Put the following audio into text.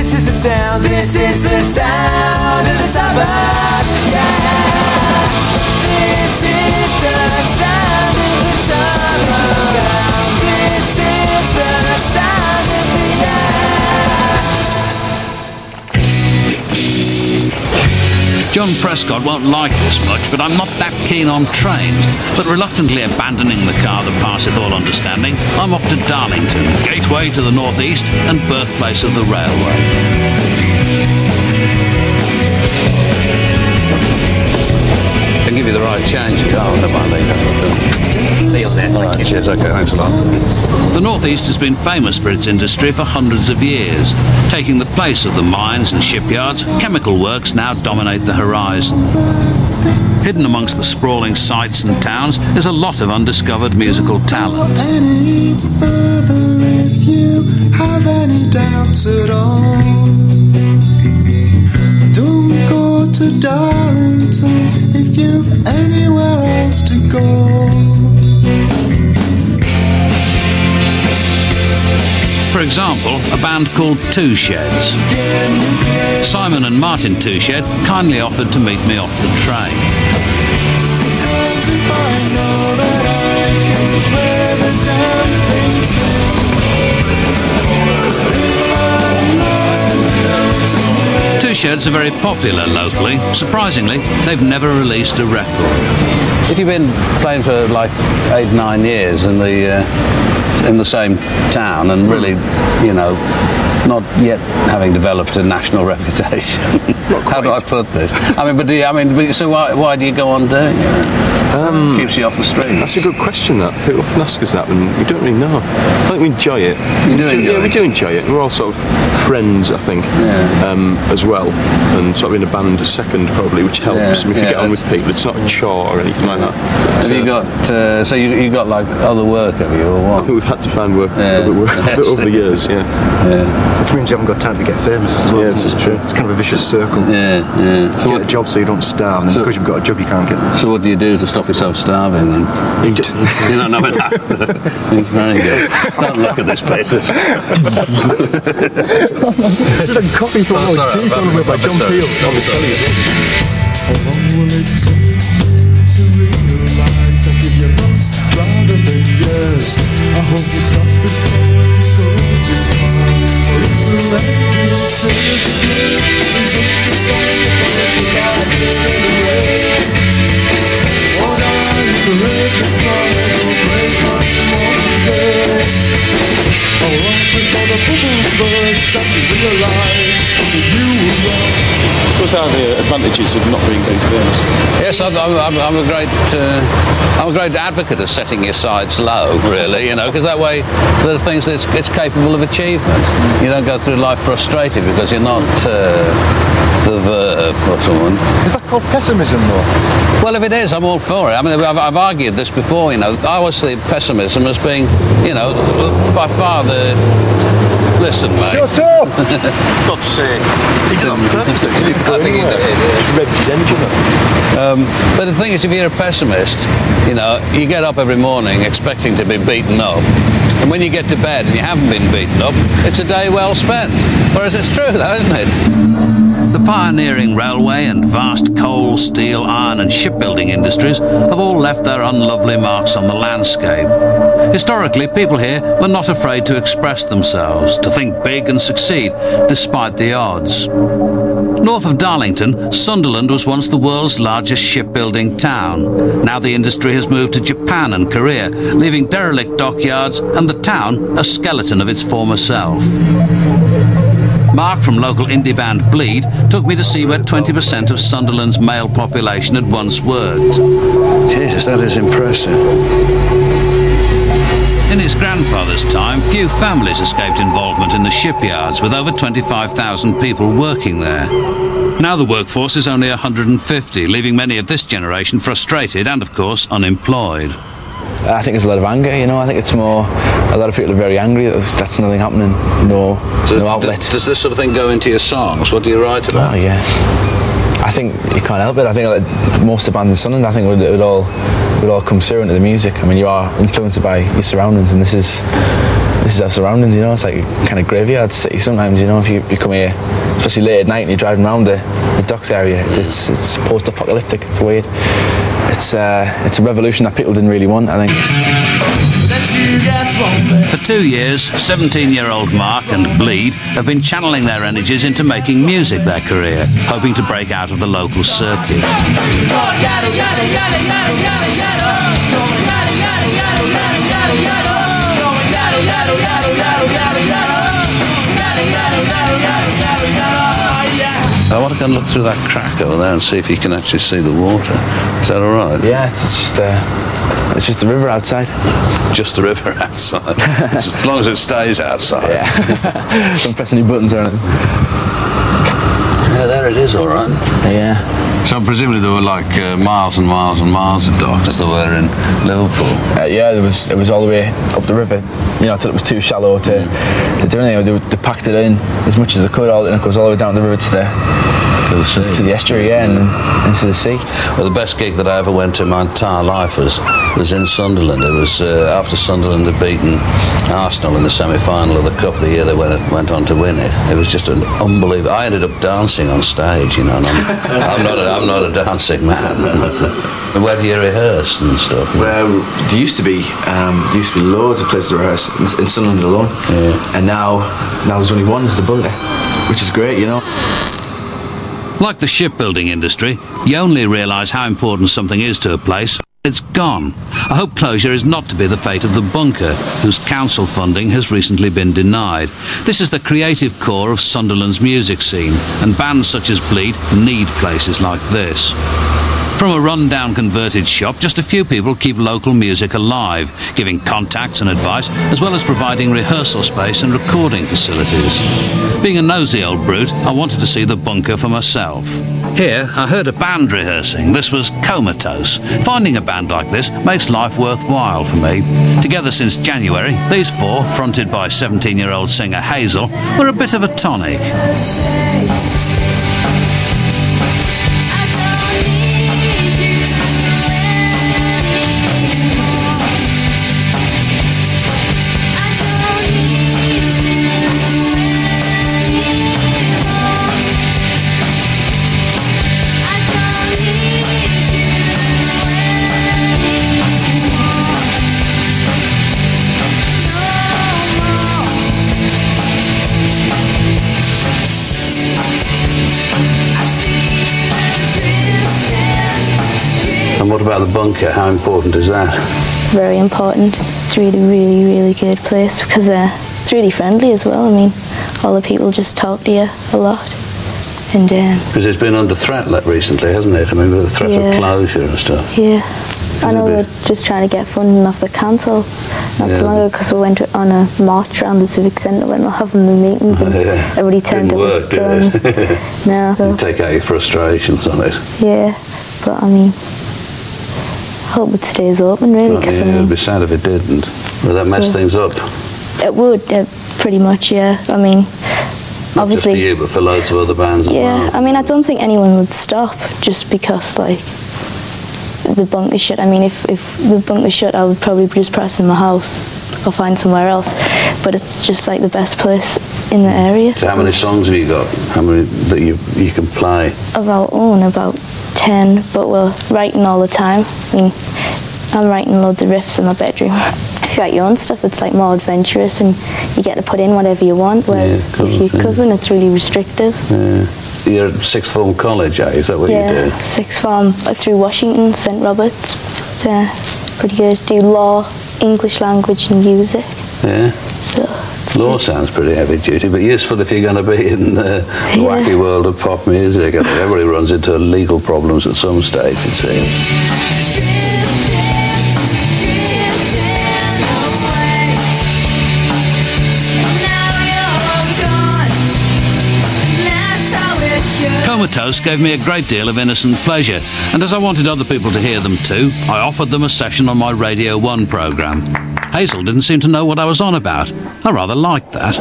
This is the sound, this is the sound of the suburbs, yeah. This is the sound of the suburbs. This is the sound of the air. John Prescott won't like this much, but I'm not that keen on trains. But reluctantly abandoning the car that passeth all understanding, I'm off to Darlington, gateway to the northeast and birthplace of the railway. I'll give you the right change. Oh, never mind. Right, cheers. Okay, thanks a lot. The northeast has been famous for its industry for hundreds of years. Taking the place of the mines and shipyards, chemical works now dominate the horizon. Hidden amongst the sprawling sites and towns is a lot of undiscovered musical talent. Any further if you have any doubts at all, don't go to Darlington if you've anywhere else to go. For example, a band called Twosheds. Simon and Martin Twoshed kindly offered to meet me off the train. Because if I know that I can play the damn thing too. Twosheds are very popular locally. Surprisingly, they've never released a record. If you've been playing for like 8-9 years in the same town and really, you know, not yet having developed a national reputation. How do I put this? I mean, so why do you go on doing it? Keeps you off the street. That's a good question, that. People often ask us that, and we don't really know. I think we enjoy it. You do enjoy it? Yeah, we do enjoy it. We're all sort of friends, I think, as well. And sort of in a band, a second probably, which helps. And we can get on with people. It's not a chore or anything like that. But, have you got, so you got like other work, have you, or what? I think we've had to find work, other work over the years, Which means you haven't got time to get famous as well. Yeah, this is true. It's kind of a vicious circle. So you get a job so you don't starve, and then because you've got a job you can't get. So what do you do to stop yourself starving then? Eat. You don't know that. It's very good. Don't look at this place. It's like coffee from tea gone away by John Peel on the telly. How long will it take you to realize I give you months rather than years? I hope you stop before you go too far. For it's electric tears again. Is it the story about the light anyway? What are you breaking from? It'll break on one day. How long before the bubble bursts and you realize that you were wrong? I suppose there are the advantages of not being very famous. Yes, I'm a great advocate of setting your sights low, really, you know, because that way there are things that it's capable of achievement. You don't go through life frustrated because you're not the verb or someone. Is that called pessimism, though? Well, if it is, I'm all for it. I mean, I've argued this before, you know. I always see pessimism as being, you know, by far the... Listen, mate. Shut up! God's sake. He did it on purpose, didn't he? I think he did, yeah. Just revved his engine up. But the thing is, if you're a pessimist, you know, you get up every morning expecting to be beaten up. And when you get to bed and you haven't been beaten up, it's a day well spent. Whereas it's true, though, isn't it? The pioneering railway and vast coal, steel, iron and shipbuilding industries have all left their unlovely marks on the landscape. Historically, people here were not afraid to express themselves, to think big and succeed, despite the odds. North of Darlington, Sunderland was once the world's largest shipbuilding town. Now the industry has moved to Japan and Korea, leaving derelict dockyards and the town a skeleton of its former self. Mark from local indie band Bleed took me to see where 20% of Sunderland's male population had once worked. Jesus, that is impressive. In his grandfather's time, few families escaped involvement in the shipyards, with over 25,000 people working there. Now the workforce is only 150, leaving many of this generation frustrated and, of course, unemployed. I think there's a lot of anger, you know. I think it's more, a lot of people are very angry that that's nothing happening, no outlet. Does this sort of thing go into your songs? What do you write about? Oh, yeah. I think you can't help it. I think like most of the bands in Sunderland, I think it would all come through into the music. I mean, you are influenced by your surroundings, and this is this is our surroundings, you know. It's like a kind of graveyard city sometimes, you know. If you come here, especially late at night, and you're driving around the docks area, it's post-apocalyptic. It's weird. It's a revolution that people didn't really want, I think. For 2 years, 17-year-old Mark and Bleed have been channeling their energies into making music their career, hoping to break out of the local circuit. I want to go and look through that crack over there and see if you can actually see the water. Is that all right? Yeah, it's just the river outside. Just the river outside. As long as it stays outside. Yeah. Don't press any buttons or anything. Yeah, there it is, all right. Yeah. So presumably there were like miles and miles and miles of docks as there were in Liverpool. Yeah, it was all the way up the river, you know, till it was too shallow to do anything. They packed it in as much as they could, and it goes all the way down the river to the estuary, yeah, and into the sea. Well, the best gig that I ever went to in my entire life was in Sunderland. It was after Sunderland had beaten Arsenal in the semi-final of the Cup the year they went on to win it. It was just an unbelievable. I ended up dancing on stage, you know. And I'm not a dancing man. Where do you rehearse and stuff? Well, there used to be loads of places to rehearse in Sunderland alone. Yeah. And now there's only one, it's the Bunker, which is great, you know. Like the shipbuilding industry, you only realise how important something is to a place when it's gone. I hope closure is not to be the fate of the Bunker, whose council funding has recently been denied. This is the creative core of Sunderland's music scene, and bands such as Bleed need places like this. From a run-down converted shop, just a few people keep local music alive, giving contacts and advice, as well as providing rehearsal space and recording facilities. Being a nosy old brute, I wanted to see the Bunker for myself. Here, I heard a band rehearsing. This was Comatose. Finding a band like this makes life worthwhile for me. Together since January, these four, fronted by 17-year-old singer Hazel, were a bit of a tonic. And what about the Bunker? How important is that? Very important. It's really, really, really good place because it's really friendly as well. I mean, all the people just talk to you a lot. And because it's been under threat recently, hasn't it? I mean, with the threat of closure and stuff. Yeah. I know we're just trying to get funding off the council not so long ago because we went on a march around the civic centre when we were having the meetings and everybody turned up with drums. No. You take out your frustrations on it. Yeah, but I mean, I hope it stays open really. Yeah, it'd be sad if it didn't. Would that mess things up? It would, pretty much, yeah. I mean, not obviously, just for you, but for loads of other bands as well. Yeah, I mean, I don't think anyone would stop just because, like, the Bunker's shut. I mean, if the Bunker's shut, I would probably just press in my house or find somewhere else. But it's just like the best place in the area. So how many songs have you got? How many that you can play? Of our own, about 10, but we're writing all the time. I mean, I'm writing loads of riffs in my bedroom. If you write your own stuff, it's like more adventurous and you get to put in whatever you want, whereas if you're covering, it's really restrictive. Yeah. You're at sixth form college, eh? Is that what you do? Yeah, sixth form through Washington, St. Robert's. It's pretty good. Do law, English language and music. Yeah. So law sounds pretty heavy duty, but useful if you're going to be in the wacky world of pop music. I mean, everybody runs into legal problems at some stage, it seems. Comatose gave me a great deal of innocent pleasure, and as I wanted other people to hear them too, I offered them a session on my Radio 1 programme. Hazel didn't seem to know what I was on about. I rather liked that.